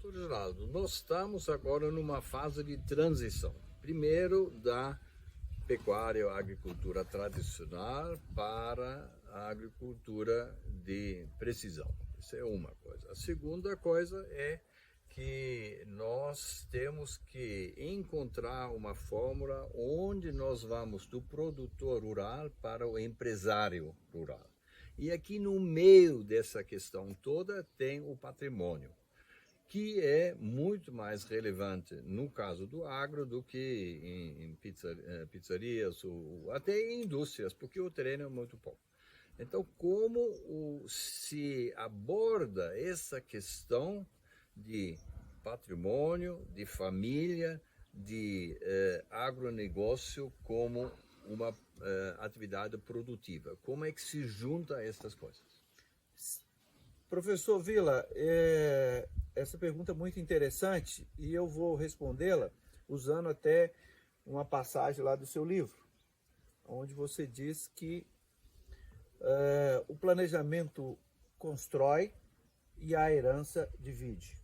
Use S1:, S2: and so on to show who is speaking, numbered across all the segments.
S1: doutor Geraldo, nós estamos agora numa fase de transição. Primeiro, da pecuária ou agricultura tradicional para a agricultura de precisão. Isso é uma coisa. A segunda coisa é que nós temos que encontrar uma fórmula onde nós vamos do produtor rural para o empresário rural. E aqui no meio dessa questão toda tem o patrimônio, que é muito mais relevante no caso do agro do que em pizzarias ou até em indústrias, porque o terreno é muito pouco. Então, como se aborda essa questão de patrimônio, de família, de agronegócio como uma atividade produtiva? Como é que se junta essas coisas?
S2: Professor Vila, essa pergunta é muito interessante e eu vou respondê-la usando até uma passagem lá do seu livro, onde você diz que o planejamento constrói e a herança divide.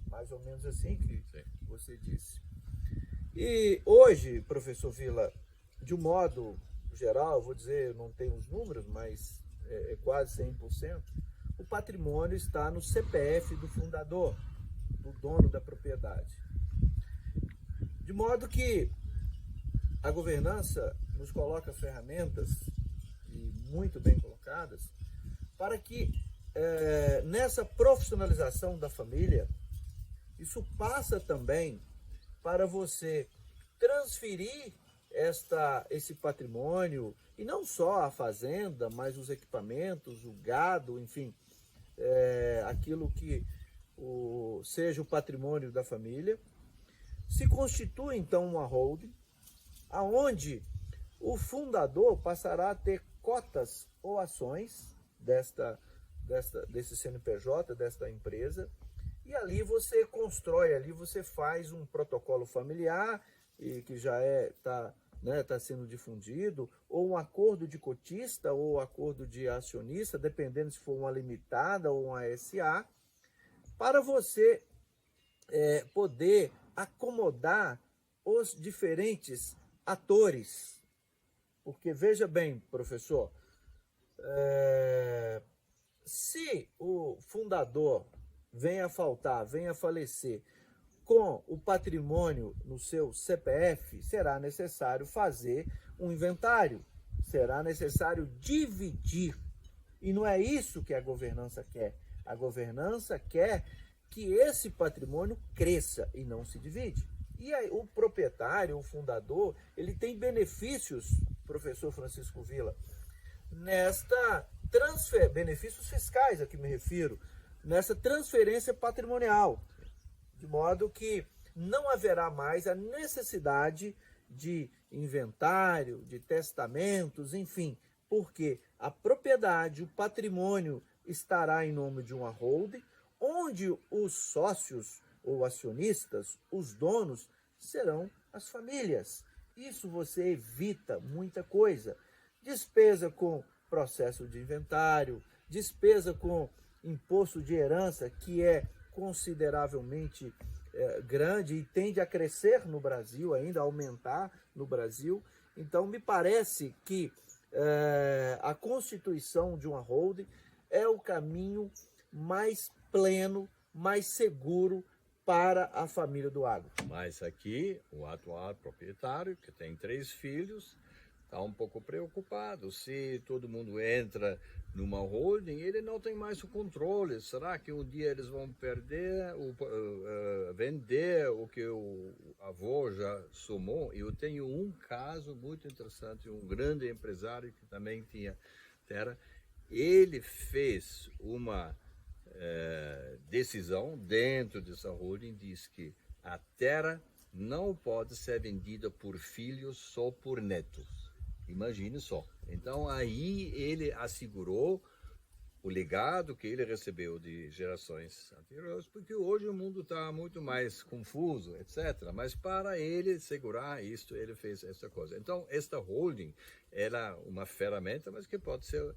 S2: Mais ou menos assim que você disse. E hoje, professor Vila, de um modo geral, eu vou dizer, não tenho os números, mas é quase 100%, o patrimônio está no CPF do fundador, do dono da propriedade. De modo que a governança nos coloca ferramentas, e muito bem colocadas, para que nessa profissionalização da família, isso passa também para você transferir esse patrimônio, e não só a fazenda, mas os equipamentos, o gado, enfim, aquilo que seja o patrimônio da família. Se constitui então uma holding, aonde o passará a ter cotas ou ações desse CNPJ, desta empresa, e ali você constrói, ali você faz um protocolo familiar, e que já está sendo difundido, ou um acordo de cotista, ou acordo de acionista, dependendo se for uma limitada ou uma SA, para você poder acomodar os diferentes atores. Porque veja bem, professor, se o fundador venha a faltar, venha a falecer com o patrimônio no seu CPF, será necessário fazer um inventário, será necessário dividir. E não é isso que a governança quer. A governança quer que esse patrimônio cresça e não se divide. E aí, o proprietário, o fundador, ele tem benefícios, professor Francisco Vila, benefícios fiscais a que me refiro, nessa transferência patrimonial, de modo que não haverá mais a necessidade de inventário, de testamentos, enfim, porque a propriedade, o patrimônio estará em nome de uma holding, onde os sócios ou acionistas, os donos, serão as famílias. Isso você evita muita coisa. Despesa com processo de inventário, despesa com imposto de herança, que é consideravelmente grande e tende a crescer no Brasil, ainda a aumentar no Brasil. Então, me parece que a constituição de uma holding é o caminho mais pleno, mais seguro para a família do agro.
S1: Mas aqui, o atual proprietário, que tem 3 filhos, está um pouco preocupado. Se todo mundo entra numa holding, ele não tem mais o controle. Será que um dia eles vão perder, vender o que o avô já somou? Eu tenho um caso muito interessante, um grande empresário que também tinha terra. Ele fez uma decisão dentro dessa holding, diz que a terra não pode ser vendida por filhos, só por netos. Imagine só. Então aí ele assegurou o legado que ele recebeu de gerações anteriores, porque hoje o mundo está muito mais confuso, etc. Mas para ele segurar isso, ele fez essa coisa. Então esta holding era uma ferramenta, mas que pode ser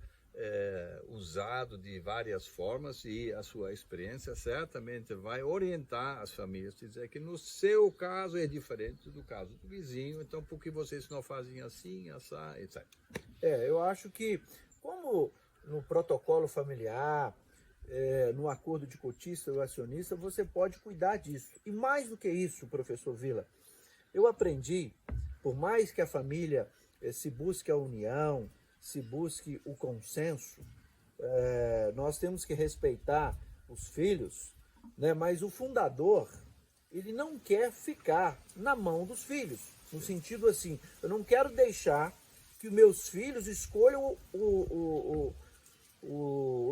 S1: usado de várias formas e a sua experiência certamente vai orientar as famílias, dizer que no seu caso é diferente do caso do vizinho, então por que vocês não fazem assim, assar, etc.
S2: Eu acho que, como no protocolo familiar, no acordo de cotista ou acionista, você pode cuidar disso. E mais do que isso, professor Vila, eu aprendi, por mais que a família se busque a união, se busque o consenso, nós temos que respeitar os filhos, né? Mas o fundador, ele não quer ficar na mão dos filhos, no sentido assim, eu não quero deixar que meus filhos escolham o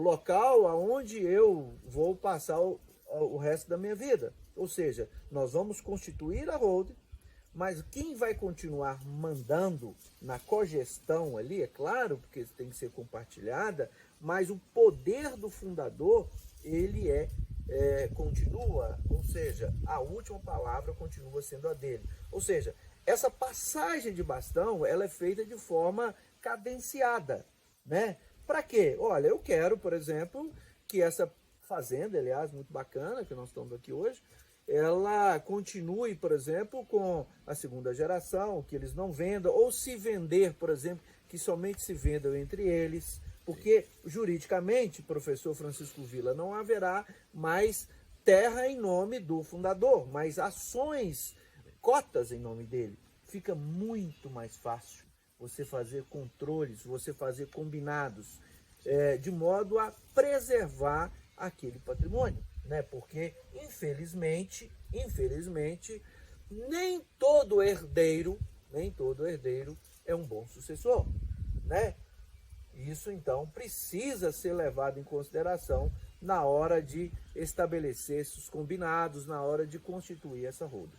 S2: local aonde eu vou passar o resto da minha vida. Ou seja, nós vamos constituir a holding, mas quem vai continuar mandando na cogestão ali, é claro, porque tem que ser compartilhada, mas o poder do fundador, ele continua, ou seja, a última palavra continua sendo a dele. Ou seja, essa passagem de bastão, ela é feita de forma cadenciada, né? Para quê? Olha, eu quero, por exemplo, que essa fazenda, aliás, muito bacana, que nós estamos aqui hoje, ela continue, por exemplo, com a segunda geração, que eles não vendam, ou se vender, por exemplo, que somente se vendam entre eles, porque juridicamente, professor Francisco Vila, não haverá mais terra em nome do fundador, mas ações, cotas em nome dele. Fica muito mais fácil você fazer controles, você fazer combinados, de modo a preservar aquele patrimônio, né? Porque, infelizmente, nem todo herdeiro é um bom sucessor, né? Isso, então, precisa ser levado em consideração na hora de estabelecer esses combinados, na hora de constituir essa holding.